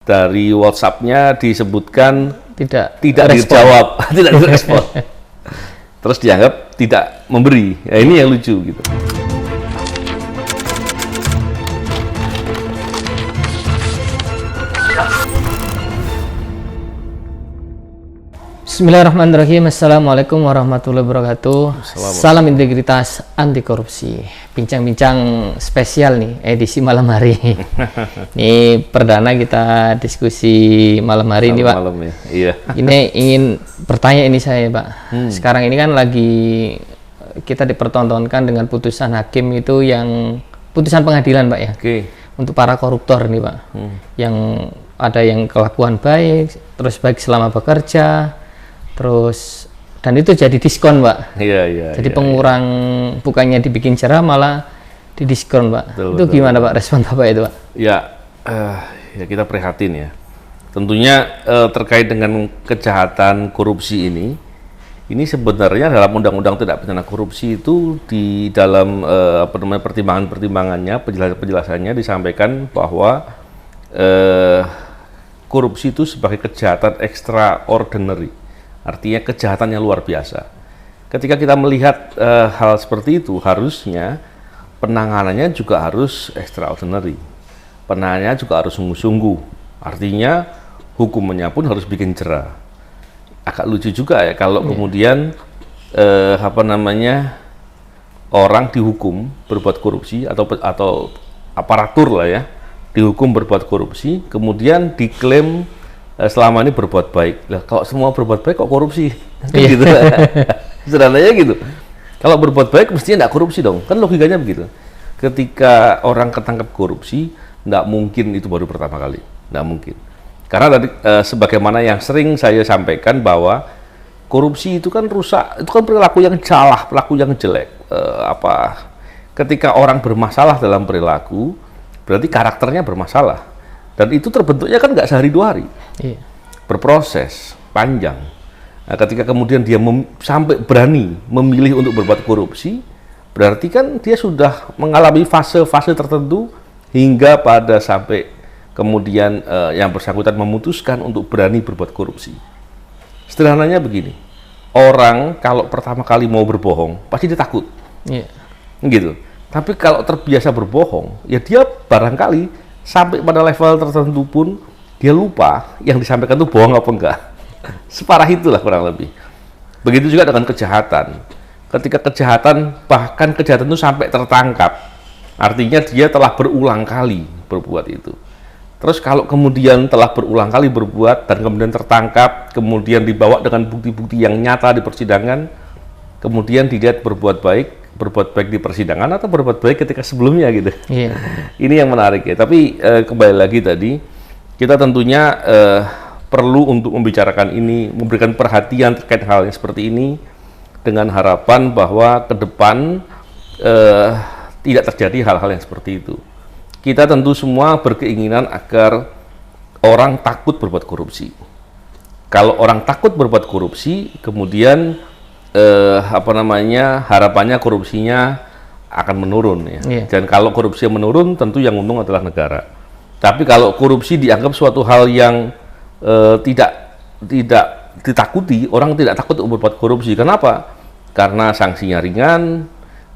dari WhatsApp-nya disebutkan tidak dijawab, tidak direspon. Terus dianggap tidak memberi. Ya, ini yang lucu gitu. Bismillahirrahmanirrahim. Assalamualaikum warahmatullahi wabarakatuh. Salam integritas anti korupsi. Bincang-bincang spesial nih edisi malam hari. Ini perdana kita diskusi malam hari ini, Pak. Malam ya. Iya. Ini ingin bertanya ini saya, Pak. Sekarang ini kan lagi kita dipertontonkan dengan putusan hakim itu yang putusan pengadilan, Pak ya. Oke. Untuk para koruptor nih, Pak. Yang ada yang kelakuan baik, terus baik selama bekerja. Terus dan itu jadi diskon, Pak. Iya. Jadi pengurang bukannya dibikin cerah malah didiskon, Pak. Itu gimana, Pak, respon Bapak itu, Pak? Ya, ya kita prihatin ya. Tentunya terkait dengan kejahatan korupsi ini sebenarnya dalam undang-undang tidak pidana korupsi itu di dalam pertimbangan-pertimbangannya, penjelasannya disampaikan bahwa korupsi itu sebagai kejahatan extraordinary. Artinya kejahatan yang luar biasa. Ketika kita melihat hal seperti itu, harusnya penanganannya juga harus extraordinary. Penanganannya juga harus sungguh-sungguh. Artinya hukumannya pun harus bikin jera. Agak lucu juga ya kalau kemudian orang dihukum berbuat korupsi atau aparatur lah ya dihukum berbuat korupsi, kemudian diklaim selama ini berbuat baik. Lah kalau semua berbuat baik kok korupsi? Gitu. Sederhananya gitu. Kalau berbuat baik mestinya nggak korupsi dong. Kan logikanya begitu. Ketika orang ketangkep korupsi, nggak mungkin itu baru pertama kali. Nggak mungkin. Karena tadi sebagaimana yang sering saya sampaikan bahwa korupsi itu kan rusak, itu kan perilaku yang salah, perilaku yang jelek. Ketika orang bermasalah dalam perilaku, berarti karakternya bermasalah. Dan itu terbentuknya kan nggak sehari dua hari, berproses panjang. Nah, ketika kemudian dia sampai berani memilih untuk berbuat korupsi, berarti kan dia sudah mengalami fase-fase tertentu hingga pada sampai kemudian yang bersangkutan memutuskan untuk berani berbuat korupsi. Sederhananya begini, orang kalau pertama kali mau berbohong pasti dia takut, gitu. Tapi kalau terbiasa berbohong, ya dia barangkali sampai pada level tertentu pun dia lupa yang disampaikan itu bohong apa enggak. Separah itulah kurang lebih. Begitu juga dengan kejahatan. Ketika bahkan kejahatan itu sampai tertangkap, artinya dia telah berulang kali berbuat itu. Terus kalau kemudian telah berulang kali berbuat dan kemudian tertangkap, kemudian dibawa dengan bukti-bukti yang nyata di persidangan, kemudian dilihat berbuat baik di persidangan atau berbuat baik ketika sebelumnya gitu. Ini yang menarik ya. Tapi kembali lagi tadi, kita tentunya perlu untuk membicarakan ini, memberikan perhatian terkait hal yang seperti ini dengan harapan bahwa ke depan tidak terjadi hal-hal yang seperti itu. Kita tentu semua berkeinginan agar orang takut berbuat korupsi. Kalau orang takut berbuat korupsi, kemudian harapannya korupsinya akan menurun ya. Dan kalau korupsi menurun, tentu yang untung adalah negara. Tapi kalau korupsi dianggap suatu hal yang tidak ditakuti, orang tidak takut untuk berbuat korupsi. Kenapa? Karena sanksinya ringan.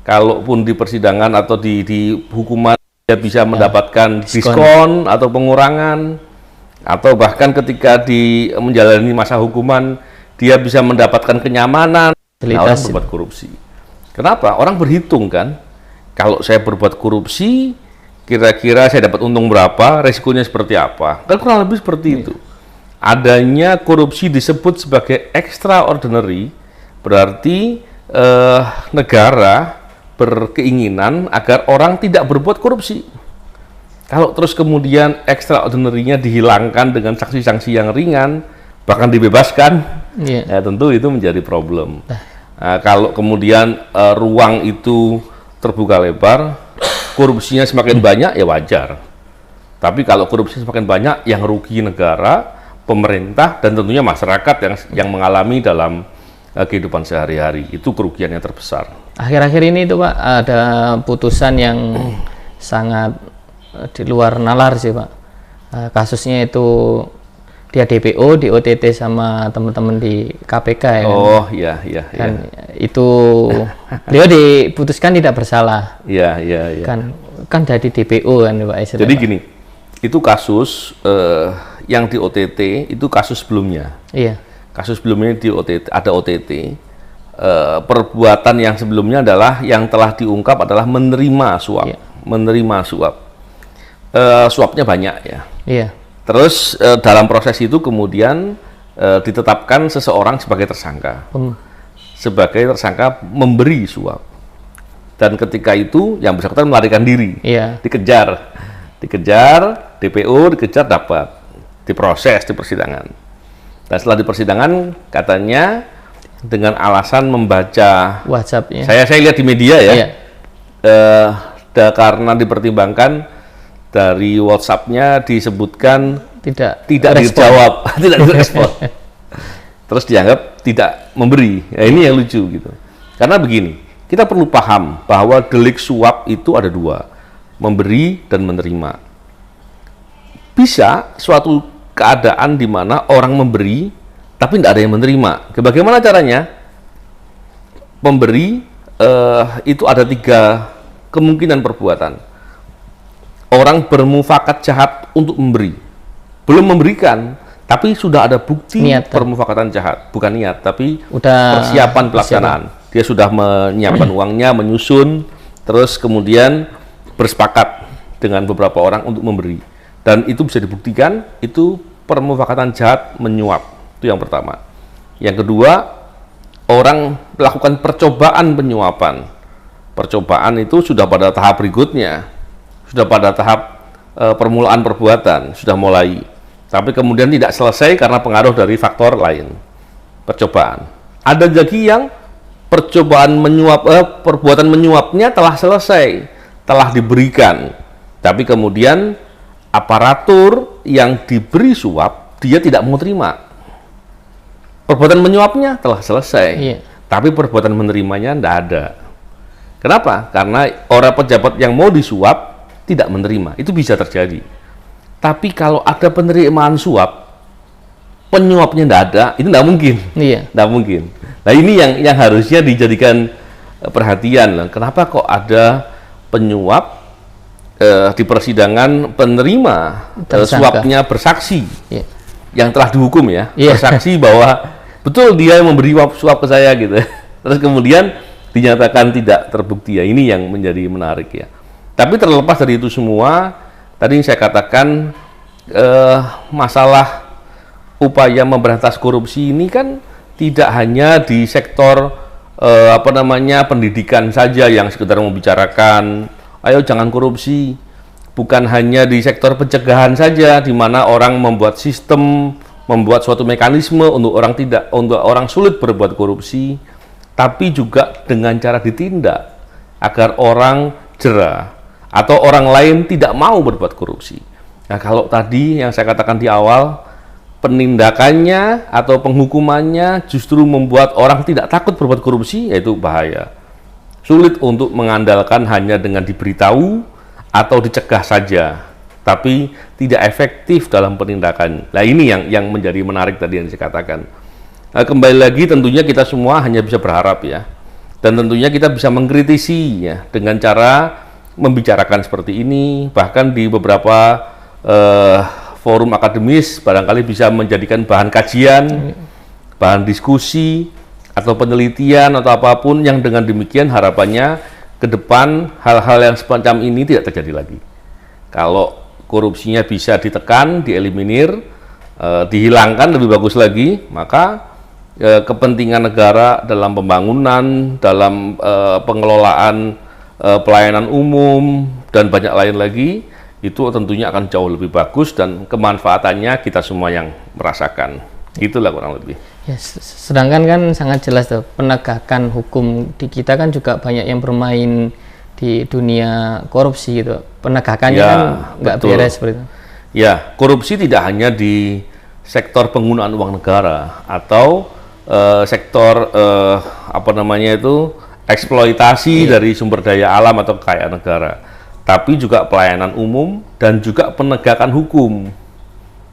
Kalaupun di persidangan atau di hukuman dia bisa mendapatkan diskon atau pengurangan, atau bahkan ketika menjalani masa hukuman dia bisa mendapatkan kenyamanan. Orang berbuat korupsi. Kenapa? Orang berhitung kan, kalau saya berbuat korupsi, kira-kira saya dapat untung berapa, resikonya seperti apa. Kan kurang lebih seperti itu. Adanya korupsi disebut sebagai extraordinary, berarti negara berkeinginan agar orang tidak berbuat korupsi. Kalau terus kemudian extraordinary-nya dihilangkan dengan sanksi-sanksi yang ringan, bahkan dibebaskan, ya tentu itu menjadi problem. Nah, kalau kemudian ruang itu terbuka lebar, korupsinya semakin banyak, ya wajar. Tapi kalau korupsi semakin banyak, yang rugi negara, pemerintah, dan tentunya masyarakat yang mengalami dalam kehidupan sehari-hari. Itu kerugian yang terbesar. Akhir-akhir ini itu Pak, ada putusan yang sangat di luar nalar sih Pak. kasusnya itu dia DPO, di OTT sama teman-teman di KPK ya. Oh iya. Kan itu beliau diputuskan tidak bersalah. Iya. Kan jadi DPO kan Pak Isra. Jadi gini, itu kasus yang di OTT itu kasus sebelumnya. Iya. Kasus sebelumnya di OTT ada OTT. Perbuatan yang sebelumnya adalah yang telah diungkap adalah menerima suap. Iya. Menerima suap. Suapnya banyak ya. Iya. Terus dalam proses itu kemudian ditetapkan seseorang sebagai tersangka. Sebagai tersangka memberi suap. Dan ketika itu yang bersangkutan melarikan diri. Iya. Dikejar, DPO dikejar, dapat, diproses di persidangan. Dan setelah di persidangan katanya dengan alasan membaca WhatsApp-nya. Saya lihat di media ya. Iya. Karena dipertimbangkan dari WhatsApp-nya disebutkan Tidak dijawab, tidak direspon. Terus dianggap tidak memberi. Ya, ini yang lucu gitu. Karena begini, kita perlu paham bahwa delik suap itu ada dua, memberi dan menerima. Bisa suatu keadaan di mana orang memberi tapi tidak ada yang menerima. Bagaimana caranya? Pemberi itu ada 3 kemungkinan perbuatan. Orang bermufakat jahat untuk memberi, belum memberikan, tapi sudah ada bukti permufakatan jahat, bukan niat, tapi persiapan pelaksanaan. Dia sudah menyiapkan uangnya, menyusun, terus kemudian bersepakat dengan beberapa orang untuk memberi, dan itu bisa dibuktikan itu permufakatan jahat menyuap. Itu yang pertama. Yang kedua, orang melakukan percobaan penyuapan. Percobaan itu sudah pada tahap berikutnya. Sudah pada tahap permulaan perbuatan, sudah mulai. Tapi kemudian tidak selesai karena pengaruh dari faktor lain. Percobaan. Ada lagi yang percobaan menyuap, perbuatan menyuapnya telah selesai, telah diberikan. Tapi kemudian aparatur yang diberi suap, dia tidak mau terima. Perbuatan menyuapnya telah selesai, tapi perbuatan menerimanya tidak ada. Kenapa? Karena orang pejabat yang mau disuap tidak menerima, itu bisa terjadi. Tapi kalau ada penerimaan suap, penyuapnya tidak ada, itu tidak mungkin. Tidak mungkin. Nah ini yang harusnya dijadikan perhatian. Kenapa kok ada penyuap di persidangan penerima suapnya bersaksi, yang telah dihukum ya, bersaksi bahwa betul dia yang memberi suap ke saya gitu. Terus kemudian dinyatakan tidak terbukti ya, ini yang menjadi menarik ya. Tapi terlepas dari itu semua, tadi saya katakan masalah upaya memberantas korupsi ini kan tidak hanya di sektor pendidikan saja yang sekedar membicarakan, ayo jangan korupsi. Bukan hanya di sektor pencegahan saja, di mana orang membuat sistem, membuat suatu mekanisme untuk orang sulit berbuat korupsi, tapi juga dengan cara ditindak agar orang jera atau orang lain tidak mau berbuat korupsi. Nah, kalau tadi yang saya katakan di awal, penindakannya atau penghukumannya justru membuat orang tidak takut berbuat korupsi, yaitu bahaya. Sulit untuk mengandalkan hanya dengan diberitahu atau dicegah saja, tapi tidak efektif dalam penindakan. Nah, ini yang menjadi menarik tadi yang saya katakan. Nah, kembali lagi tentunya kita semua hanya bisa berharap ya. Dan tentunya kita bisa mengkritisi ya dengan cara membicarakan seperti ini, bahkan di beberapa forum akademis barangkali bisa menjadikan bahan kajian, bahan diskusi atau penelitian atau apapun, yang dengan demikian harapannya ke depan hal-hal yang semacam ini tidak terjadi lagi. Kalau korupsinya bisa ditekan, dieliminir, dihilangkan lebih bagus lagi, maka kepentingan negara dalam pembangunan, dalam pengelolaan pelayanan umum dan banyak lain lagi, itu tentunya akan jauh lebih bagus dan kemanfaatannya kita semua yang merasakan. Itulah kurang lebih. Ya, sedangkan kan sangat jelas tuh, penegakan hukum di kita kan juga banyak yang bermain di dunia korupsi gitu. Penegakannya ya, kan nggak beres seperti itu. Ya, korupsi tidak hanya di sektor penggunaan uang negara atau sektor eksploitasi dari sumber daya alam atau kekayaan negara, tapi juga pelayanan umum dan juga penegakan hukum.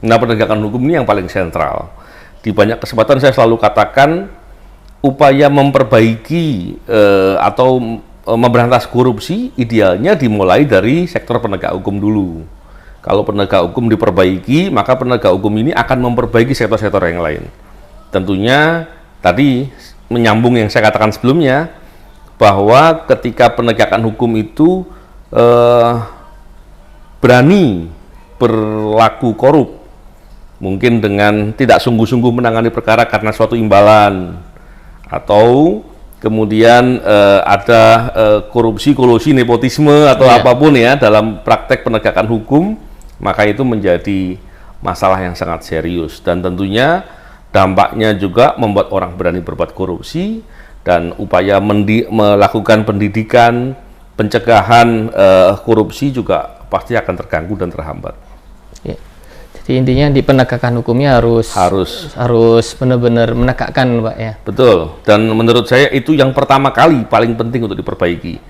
Nah, penegakan hukum ini yang paling sentral. Di banyak kesempatan saya selalu katakan upaya memperbaiki atau memberantas korupsi idealnya dimulai dari sektor penegak hukum dulu. Kalau penegak hukum diperbaiki, maka penegak hukum ini akan memperbaiki sektor-sektor yang lain. Tentunya tadi menyambung yang saya katakan sebelumnya, bahwa ketika penegakan hukum itu berani berlaku korup, mungkin dengan tidak sungguh-sungguh menangani perkara karena suatu imbalan, atau kemudian ada korupsi, kolusi, nepotisme atau apapun ya dalam praktek penegakan hukum, maka itu menjadi masalah yang sangat serius, dan tentunya dampaknya juga membuat orang berani berbuat korupsi, dan upaya melakukan pendidikan, pencegahan korupsi juga pasti akan terganggu dan terhambat. Ya. Jadi intinya di penegakan hukumnya harus benar-benar menegakkan, Pak ya. Betul. Dan menurut saya itu yang pertama kali paling penting untuk diperbaiki.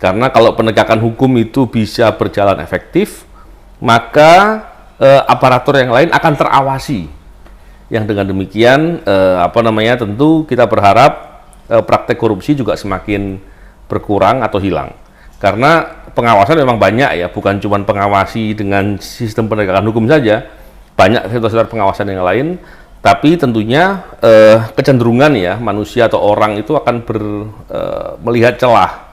Karena kalau penegakan hukum itu bisa berjalan efektif, maka aparatur yang lain akan terawasi. Yang dengan demikian tentu kita berharap praktek korupsi juga semakin berkurang atau hilang. Karena pengawasan memang banyak ya, bukan cuma pengawasi dengan sistem penegakan hukum saja, banyak sektor-sektor pengawasan yang lain, tapi tentunya kecenderungan ya manusia atau orang itu akan melihat celah.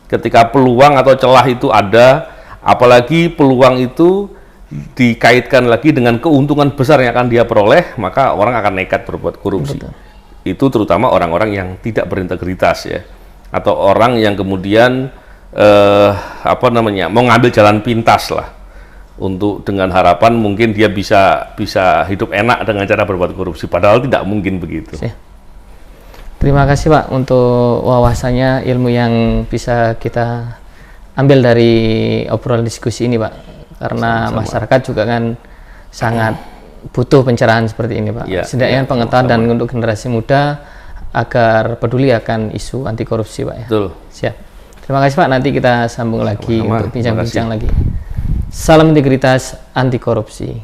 Ketika peluang atau celah itu ada, apalagi peluang itu dikaitkan lagi dengan keuntungan besar yang akan dia peroleh, maka orang akan nekat berbuat korupsi. Betul. Itu terutama orang-orang yang tidak berintegritas ya, atau orang yang kemudian mau ngambil jalan pintas lah, untuk dengan harapan mungkin dia bisa hidup enak dengan cara berbuat korupsi, padahal tidak mungkin begitu. Terima kasih Pak untuk wawasannya, ilmu yang bisa kita ambil dari obrolan diskusi ini Pak, karena sama-sama. Masyarakat juga kan sangat butuh pencerahan seperti ini Pak, setidaknya pengetahuan dan untuk generasi muda agar peduli akan isu anti korupsi Pak ya. Betul. Siap. Terima kasih Pak, nanti kita sambung lagi untuk bincang-bincang lagi. Salam integritas anti korupsi.